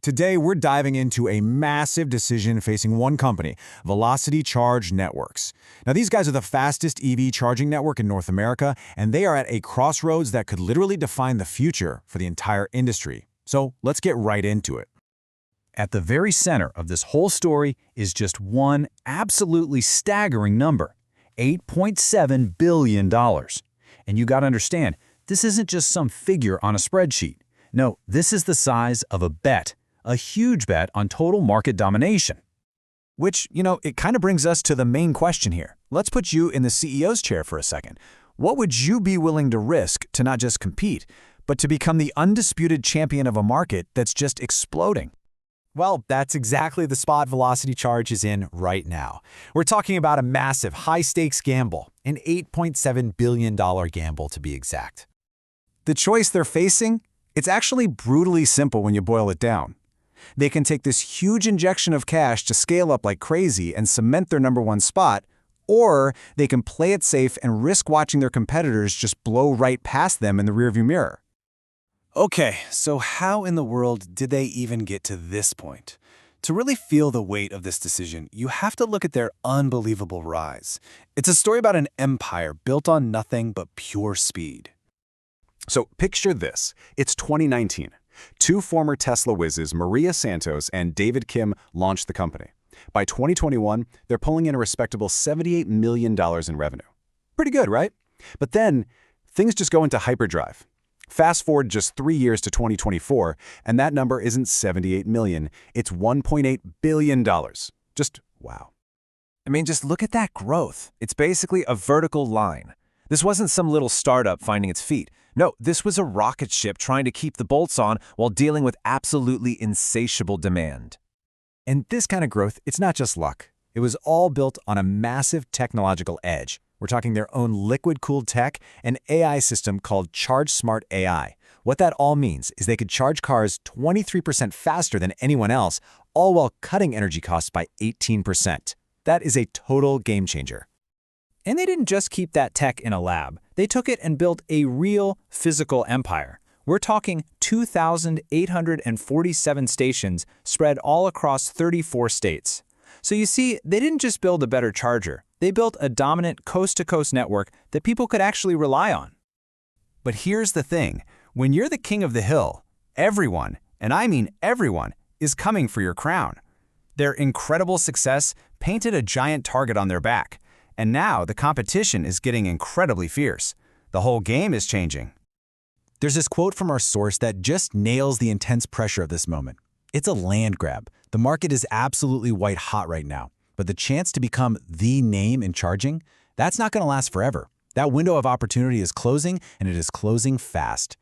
Today, we're diving into a massive decision facing one company, VelocityCharge Networks. Now, these guys are the fastest EV charging network in North America, and they are at a crossroads that could literally define the future for the entire industry. So let's get right into it. At the very center of this whole story is just one absolutely staggering number, $8.7 billion. And you gotta understand, this isn't just some figure on a spreadsheet. No, this is the size of a bet, a huge bet on total market domination. Which, it kind of brings us to the main question here. Let's put you in the CEO's chair for a second. What would you be willing to risk to not just compete, but to become the undisputed champion of a market that's just exploding? Well, that's exactly the spot VelocityCharge is in right now. We're talking about a massive, high-stakes gamble, an $8.7 billion gamble to be exact. The choice they're facing? It's actually brutally simple when you boil it down. They can take this huge injection of cash to scale up like crazy and cement their #1 spot, or they can play it safe and risk watching their competitors just blow right past them in the rearview mirror. Okay, so how in the world did they even get to this point? To really feel the weight of this decision, you have to look at their unbelievable rise. It's a story about an empire built on nothing but pure speed. So picture this. It's 2019. Two former Tesla whizzes, Maria Santos and David Kim, launched the company. By 2021, they're pulling in a respectable $78 million in revenue. Pretty good, right? But then, things just go into hyperdrive. Fast forward just 3 years to 2024, and that number isn't $78 million, it's $1.8 billion. Just wow. I mean, just look at that growth. It's basically a vertical line. This wasn't some little startup finding its feet. No, this was a rocket ship trying to keep the bolts on while dealing with absolutely insatiable demand. And this kind of growth, it's not just luck. It was all built on a massive technological edge. We're talking their own liquid-cooled tech, an AI system called Charge Smart AI. What that all means is they could charge cars 23% faster than anyone else, all while cutting energy costs by 18%. That is a total game changer. And they didn't just keep that tech in a lab. They took it and built a real physical empire. We're talking 2,847 stations spread all across 34 states. So you see, they didn't just build a better charger. They built a dominant coast-to-coast network that people could actually rely on. But here's the thing. When you're the king of the hill, everyone, and I mean everyone, is coming for your crown. Their incredible success painted a giant target on their back. And now the competition is getting incredibly fierce. The whole game is changing. There's this quote from our source that just nails the intense pressure of this moment. It's a land grab. The market is absolutely white hot right now. But the chance to become the name in charging, that's not going to last forever. That window of opportunity is closing, and it is closing fast.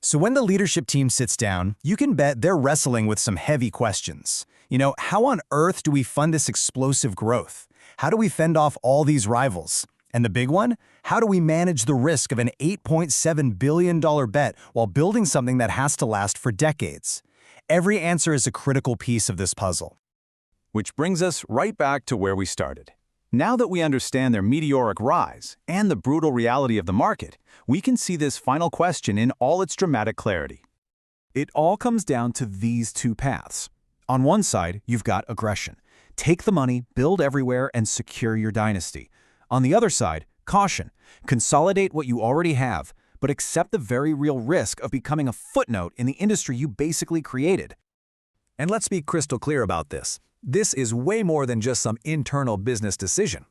So when the leadership team sits down, you can bet they're wrestling with some heavy questions. How on earth do we fund this explosive growth? How do we fend off all these rivals? And the big one? How do we manage the risk of an $8.7 billion bet while building something that has to last for decades? Every answer is a critical piece of this puzzle. Which brings us right back to where we started. Now that we understand their meteoric rise and the brutal reality of the market, we can see this final question in all its dramatic clarity. It all comes down to these two paths. On one side, you've got aggression. Take the money, build everywhere, and secure your dynasty. On the other side, caution. Consolidate what you already have, but accept the very real risk of becoming a footnote in the industry you basically created. And let's be crystal clear about this. This is way more than just some internal business decision.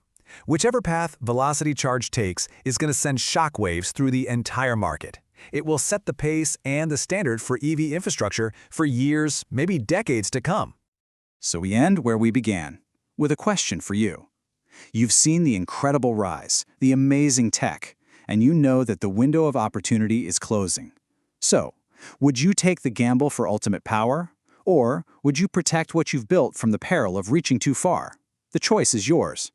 Whichever path VelocityCharge takes is going to send shockwaves through the entire market. It will set the pace and the standard for EV infrastructure for years, maybe decades to come. So we end where we began, with a question for you. You've seen the incredible rise, the amazing tech, and you know that the window of opportunity is closing. So, would you take the gamble for ultimate power? Or would you protect what you've built from the peril of reaching too far? The choice is yours.